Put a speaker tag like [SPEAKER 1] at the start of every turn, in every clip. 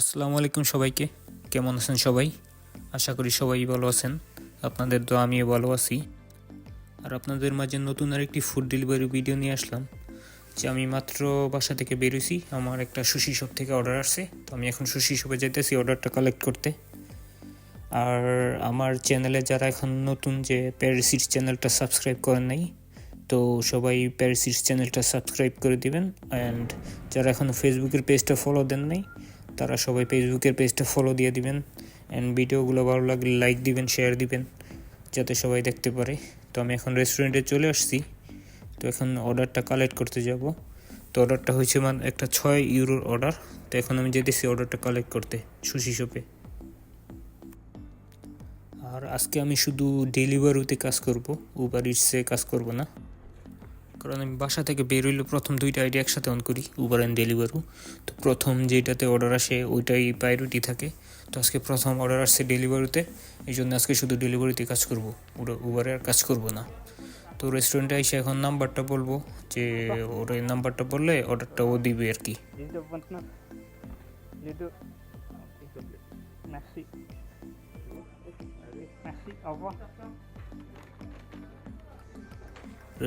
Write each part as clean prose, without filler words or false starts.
[SPEAKER 1] আসসালামু আলাইকুম সবাইকে। কেমন আছেন সবাই? আশা করি সবাই ভালো আছেন। আপনাদের তো আমিও ভালো আছি। আর আপনাদের মাঝে নতুন আরেকটি ফুড ডেলিভারি ভিডিও নিয়ে আসলাম। যে আমি মাত্র বাসা থেকে বেরোইছি, আমার একটা সুশি শপ থেকে অর্ডার আসছে। তো আমি এখন সুশি শপে যাইতেছি অর্ডারটা কালেক্ট করতে। আর আমার চ্যানেলে যারা এখন নতুন, যে প্যারিসিস চ্যানেলটা সাবস্ক্রাইব করেন নাই, তো সবাই প্যারিসিস চ্যানেলটা সাবস্ক্রাইব করে দিবেন। অ্যান্ড যারা এখনও ফেসবুকের পেজটা ফলো দেন নাই, তারা সবাই ফেসবুকের পেজটা ফলো দিয়ে দিবেন। অ্যান্ড ভিডিওগুলো ভালো লাগলে লাইক দিবেন, শেয়ার দিবেন, যাতে সবাই দেখতে পারে। তো আমি এখন রেস্টুরেন্টে চলে আসছি। তো এখন অর্ডারটা কালেক্ট করতে যাব। তো অর্ডারটা হয়েছে একটা 6 ইউরোর অর্ডার। তো এখন আমি যেতেছি অর্ডারটা কালেক্ট করতে সুশি শপে। আর আজকে আমি শুধু ডেলিভারিতে কাজ করব, উবার ইটসে কাজ করব না। কারণ আমি বাসা থেকে বের হইলে প্রথম দুইটা আইডি একসাথে অন করি, উবার অ্যান্ড ডেলিভারি। তো প্রথম যেটাতে অর্ডার আসে ওইটাই প্রায়োরিটি থাকে। তো আজকে প্রথম অর্ডার আসছে ডেলিভারিতে, এই জন্য আজকে শুধু ডেলিভারিতে কাজ করব, উবারে আর কাজ করব না। তো রেস্টুরেন্টে এসে এখন নাম্বারটা বলবো, যে ওর এই নাম্বারটা বললে অর্ডারটা ও দিবে আর কি।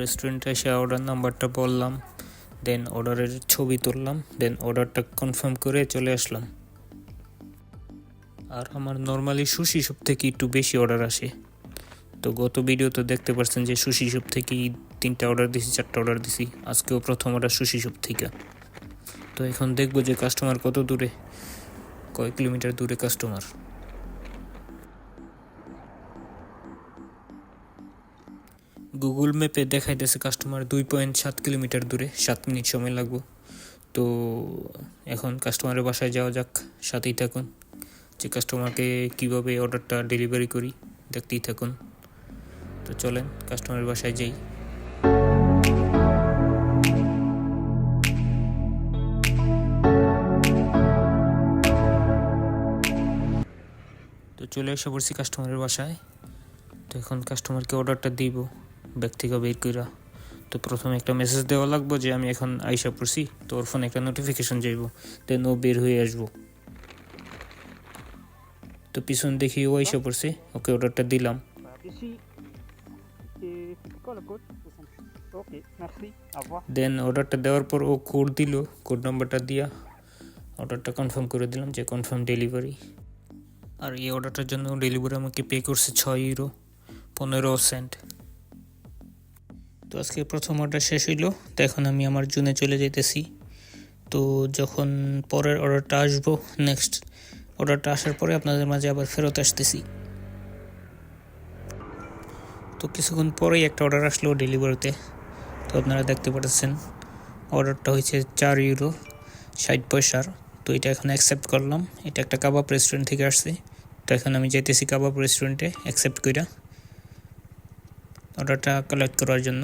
[SPEAKER 1] রেস্টুরেন্টে এসে অর্ডার নাম্বারটা বললাম, দেন অর্ডারের ছবি তুললাম, দেন অর্ডারটা কনফার্ম করে চলে আসলাম। আর আমার নর্মালি সুশি শপ থেকে একটু বেশি অর্ডার আসে। তো গত ভিডিও তো দেখতে পাচ্ছেন যে সুশি শপ থেকেই 3টা অর্ডার দিছি, 4টা অর্ডার দিছি। আজকেও প্রথম অর্ডার সুশি শপ থেকে। তো এখন দেখবো যে কাস্টমার কত দূরে, কয় কিলোমিটার দূরে কাস্টমার। গুগল ম্যাপে দেখাইতেছে কাস্টমার 2.7 কিলোমিটার দূরে, 7 মিনিট সময় লাগবে। তো এখন কাস্টমারের বাসায় যাওয়া যাক, সাথেই থাকুন। যে কাস্টমারকে কীভাবে অর্ডারটা ডেলিভারি করি দেখতেই থাকুন। তো চলেন কাস্টমারের বাসায় যাই। তো চলে এসে পড়ছি কাস্টমারের বাসায়। তো এখন কাস্টমারকে অর্ডারটা দিব ব্যাগ থেকে বের কইরা। তো প্রথমে একটা মেসেজ দেওয়া লাগবে যে আমি এখন আইসা পড়ছি। তো ওর ফোনে একটা নোটিফিকেশন যাইব, দেন ও বের হয়ে আসবো। তো পিছন দেখি ও আইসা পড়ছে, ওকে অর্ডারটা দিলাম। দেন অর্ডারটা দেওয়ার পর ও কোড দিল, কোড নাম্বারটা দিয়া অর্ডারটা কনফার্ম করে দিলাম যে কনফার্ম ডেলিভারি। আর এই অর্ডারটার জন্য ডেলিভারি আমাকে পে করছে 6 ইউরো 15 সেন্ট। তো আজকে প্রথম অর্ডার শেষ হইল। তো এখন আমি আমার জুনে চলে যেতেছি। তো যখন পরের অর্ডারটা আসবো, নেক্সট অর্ডারটা আসার পরে আপনাদের মাঝে আবার ফেরত আসতেছি। তো কিছুক্ষণ পরেই একটা অর্ডার আসলো ডেলিভারিতে। তো আপনারা দেখতে পাচ্ছেন অর্ডারটা হয়েছে 4 ইউরো 60 পয়সার। তো এটা এখন অ্যাকসেপ্ট করলাম। এটা একটা কাবাব রেস্টুরেন্ট থেকে আসছে। তো এখন আমি যাইতেছি কাবাব রেস্টুরেন্টে অ্যাকসেপ্ট কইরা অর্ডারটা কালেক্ট করার জন্য।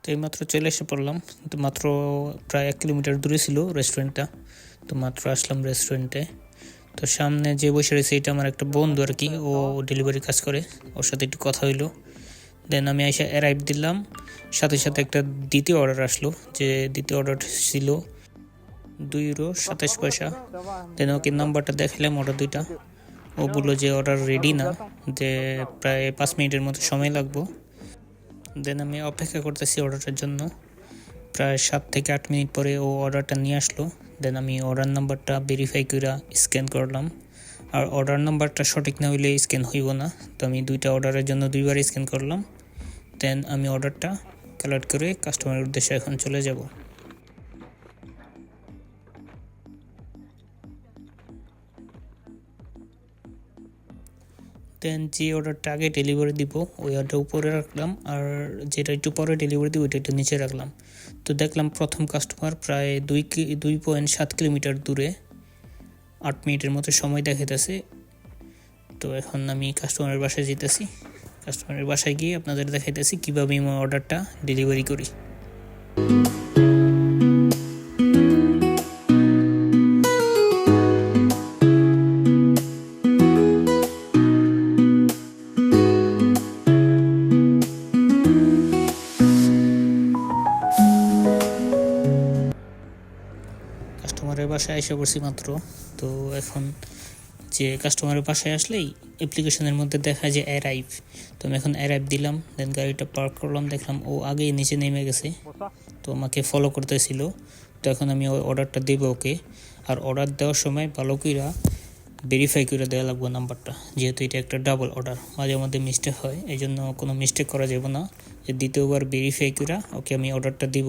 [SPEAKER 1] তো এইমাত্র চলে এসে পড়লাম। তো মাত্র প্রায় 1 কিলোমিটার দূরে ছিল রেস্টুরেন্টটা। তো মাত্র আসলাম রেস্টুরেন্টে। তো সামনে যে বসে রয়েছে এটা আমার একটা বন্ধু আর কি, ও ডেলিভারি কাজ করে, ওর সাথে একটু কথা হইলো। দেন আমি এসে অ্যারাইভ দিলাম, সাথে সাথে একটা দ্বিতীয় অর্ডার আসলো। যে দ্বিতীয় অর্ডার ছিল 2 ইউরো 27 পয়সা। দেন ওকে নাম্বারটা দেখালাম অর্ডার দুইটা। ও বললো যে অর্ডার রেডি না, যে প্রায় 5 মিনিটের মতো সময় লাগবে। দেন আমি অপেক্ষা করতেছি অর্ডারটার জন্য। প্রায় 7 থেকে 8 মিনিট পরে ও অর্ডারটা নিয়ে আসলো। দেন আমি অর্ডার নাম্বারটা ভেরিফাই করে স্ক্যান করলাম। আর অর্ডার নাম্বারটা সঠিক না হইলে স্ক্যান হইব না। তো আমি দুইটা অর্ডারের জন্য দুইবার স্ক্যান করলাম। দেন আমি অর্ডারটা কালেক্ট করে কাস্টমারের উদ্দেশ্যে এখন চলে যাব। দেন যে অর্ডারটা আগে ডেলিভারি দিব ওই অর্ডারটা উপরে রাখলাম, আর যেটা একটু পরে ডেলিভারি দিব ওইটা একটু নিচে রাখলাম। তো দেখলাম প্রথম কাস্টমার প্রায় 2.7 কিলোমিটার দূরে, 8 মিনিটের মতো সময় দেখাইতেছে। তো এখন আমি কাস্টমারের বাসায় যেতেছি। কাস্টমারের বাসায় গিয়ে আপনাদের দেখাইতেছি কীভাবে আমি অর্ডারটা ডেলিভারি করি। কাস্টমারের বাসায় এসে পড়ছি মাত্র। তো এখন যে কাস্টমারের বাসায় আসলেই অ্যাপ্লিকেশনের মধ্যে দেখা যে অ্যারাইভ, তো আমি এখন অ্যারাইভ দিলাম, দেন গাড়িটা পার্ক করলাম, দেখলাম ও আগেই নিচে নেমে গেছে, তো আমাকে ফলো করতেছিল। তো এখন আমি ওই অর্ডারটা দেবো ওকে। আর অর্ডার দেওয়ার সময় ভালো কইরা ভেরিফাই করে দেওয়া লাগবে নাম্বারটা, যেহেতু এটা একটা ডাবল অর্ডার, মাঝে মধ্যে মিস্টেক হয়, এই জন্য কোনো মিস্টেক করা যাবে না। যে দ্বিতীয়বার ভেরিফাই করে ওকে আমি অর্ডারটা দিব।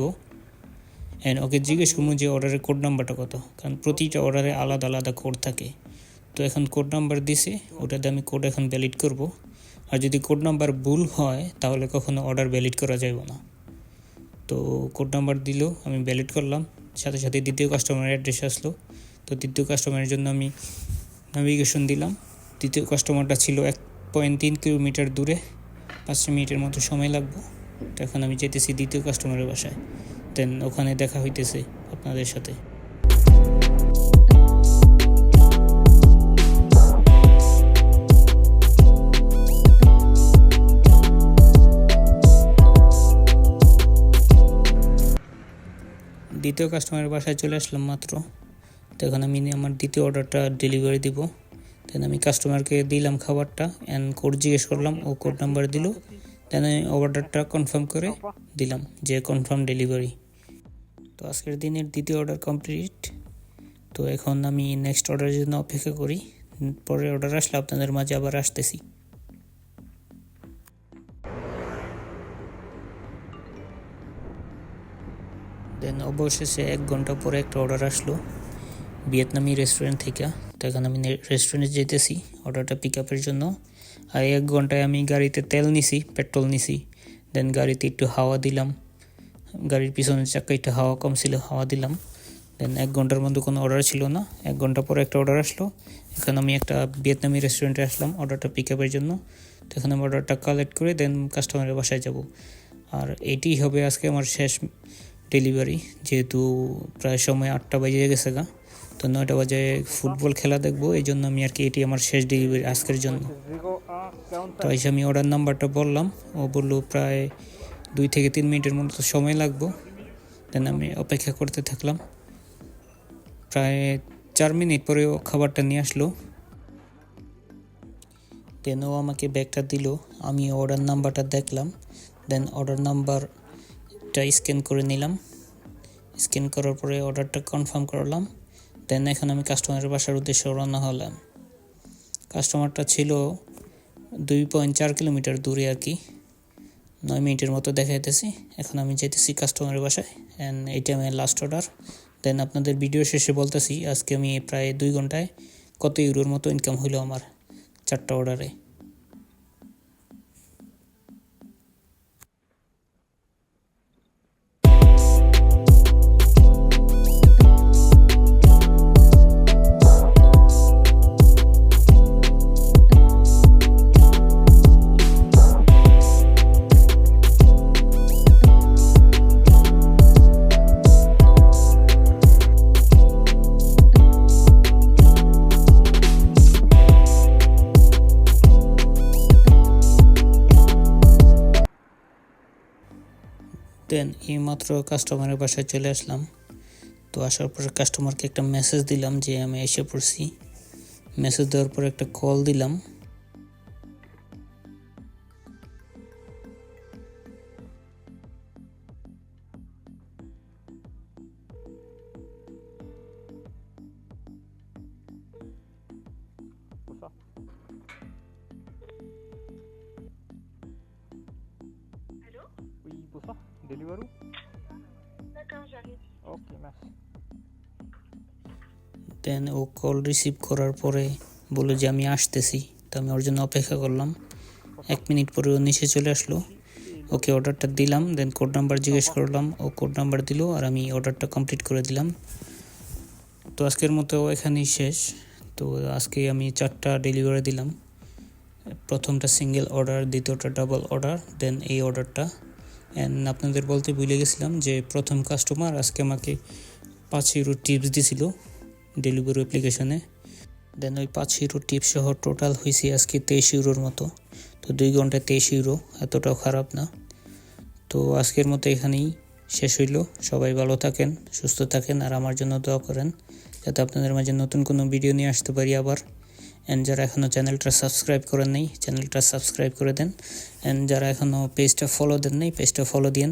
[SPEAKER 1] অ্যান্ড ওকে জিজ্ঞেস করবো যে অর্ডারের কোড নাম্বারটা কত, কারণ প্রতিটা অর্ডারে আলাদা আলাদা কোড থাকে। তো এখন কোড নাম্বার দিছে, ওটাতে আমি কোড এখন ভ্যালিড করব। আর যদি কোড নাম্বার ভুল হয় তাহলে কখনো অর্ডার ভ্যালিড করা যাবে না। তো কোড নাম্বার দিল, আমি ভ্যালিড করলাম, সাথে সাথে দ্বিতীয় কাস্টমারের অ্যাড্রেস আসলো। তো দ্বিতীয় কাস্টমারের জন্য আমি নেভিগেশন দিলাম। দ্বিতীয় কাস্টমারটা ছিল 1.3 কিলোমিটার দূরে, 5 মিনিটের মতো সময় লাগবে। তো এখন আমি যেতেছি দ্বিতীয় কাস্টমারের বাসায়, দেন ওখানে দেখা হইতেছে আপনাদের সাথে। দ্বিতীয় কাস্টমারের বাসায় চলে আসলাম মাত্র। তো এখন আমি আমার দ্বিতীয় অর্ডারটা ডেলিভারি দিব। দেন আমি কাস্টমারকে দিলাম খাবারটা, অ্যান্ড কোড জিজ্ঞেস করলাম, ও কোড নাম্বার দিল। দেন আমি অর্ডারটা কনফার্ম করে দিলাম যে কনফার্ম ডেলিভারি। তো আজকের দিনের দ্বিতীয় অর্ডার কমপ্লিট। তো এখন আমি নেক্সট অর্ডারের জন্য অপেক্ষা করি, পরের অর্ডার আসলে আপনাদের মাঝে আবার আসতেছি। দেন অবশেষে 1 ঘন্টা পরে একটা অর্ডার আসলো ভিয়েতনামি রেস্টুরেন্ট থেকে। তো এখন আমি রেস্টুরেন্টে যেতেছি অর্ডারটা পিক আপের জন্য। আর 1 ঘন্টায় আমি গাড়িতে তেল নিছি, পেট্রোল নিছি, দেন গাড়িতে একটু হাওয়া দিলাম, গাড়ির পিছনের চাকা একটু হাওয়া কম ছিল, হাওয়া দিলাম। দেন 1 ঘন্টার মধ্যে কোনো অর্ডার ছিল না, 1 ঘন্টা পরে একটা অর্ডার আসলো। এখন আমি একটা ভিয়েতনামি রেস্টুরেন্টে আসলাম অর্ডারটা পিক আপের জন্য। তো এখন আমি অর্ডারটা কালেক্ট করে দেন কাস্টমারের বাসায় যাব। আর এটি হবে আজকে আমার শেষ ডেলিভারি, যেহেতু প্রায় সময় 8টা বেজে গেছে গা। তো 9টা বাজে ফুটবল খেলা দেখবো, এই জন্য আমি আর কি এটি আমার শেষ ডেলিভারি আজকের জন্য। তো এসে আমি অর্ডার নাম্বারটা বললাম, ও বললো প্রায় 2 থেকে 3 মিনিটের মতো সময় লাগবে। দেন আমি অপেক্ষা করতে থাকলাম, প্রায় 4 মিনিট পরে ও খাবারটা নিয়ে আসলো। দেন ও আমাকে ব্যাগটা দিল, আমি অর্ডার নাম্বারটা দেখলাম, দেন অর্ডার নাম্বারটা স্ক্যান করে নিলাম। স্ক্যান করার পরে অর্ডারটা কনফার্ম করলাম। দেন এখন আমি কাস্টমারের বাসার উদ্দেশ্যে রওনা হলাম। কাস্টমারটা ছিল 2.4 কিলোমিটার দূরে আর কি, 9 মিনিটের মতো দেখাইতেছি। এখন আমি যেতেছি কাস্টমারের বাসায়, অ্যান্ড এইটা আমার লাস্ট অর্ডার। দেন আপনাদের ভিডিও শেষে বলতেছি আজকে আমি প্রায় 2 ঘন্টায় কত ইউরোর মতো ইনকাম হইলো আমার 4টা অর্ডারে। দেন এইমাত্র কাস্টমারের বাসায় চলে আসলাম। তো আসার পরে কাস্টমারকে একটা মেসেজ দিলাম যে আমি এসে পড়ছি। মেসেজ দেওয়ার পরে একটা কল দিলাম।
[SPEAKER 2] Oui, bonsoir. Deliveroo? D'accord, j'arrive. Ok, merci.
[SPEAKER 1] দেন ও কল রিসিভ করার পরে বললো যে আমি আসতেছি। তো আমি ওর জন্য অপেক্ষা করলাম। 1 মিনিট পরে ও নিচে চলে আসলো, ওকে অর্ডারটা দিলাম, দেন কোড নাম্বার জিজ্ঞেস করলাম, ও কোড নাম্বার দিল, আর আমি অর্ডারটা কমপ্লিট করে দিলাম। তো আজকের মতো এখানেই শেষ। তো আজকে আমি 4টা ডেলিভারি দিলাম, প্রথমটা সিঙ্গেল অর্ডার, দ্বিতীয়টা ডাবল অর্ডার, দেন এই অর্ডারটা। অ্যান্ড আপনাদের বলতে ভুলে গেছিলাম যে প্রথম কাস্টমার আজকে আমাকে 5 ইউরো টিপস দিছিল ডেলিভারি অ্যাপ্লিকেশনে। দেন ওই 5 ইউরো টিপস সহ টোটাল হয়েছে আজকে 23 ইউরোর মতো। তো 2 ঘন্টায় 23 ইউরো, এতটাও খারাপ না। তো আজকের মতো এখানেই শেষ হইল। সবাই ভালো থাকেন, সুস্থ থাকেন, আর আমার জন্য দোয়া করেন যাতে আপনাদের মাঝে নতুন কোনো ভিডিও নিয়ে আসতে পারি আবার। অ্যান্ড যারা এখনও চ্যানেলটা সাবস্ক্রাইব করেন নাই, চ্যানেলটা সাবস্ক্রাইব করে দেন। অ্যান্ড যারা এখনও পেজটা ফলো দেন নাই, পেজটা ফলো দিন।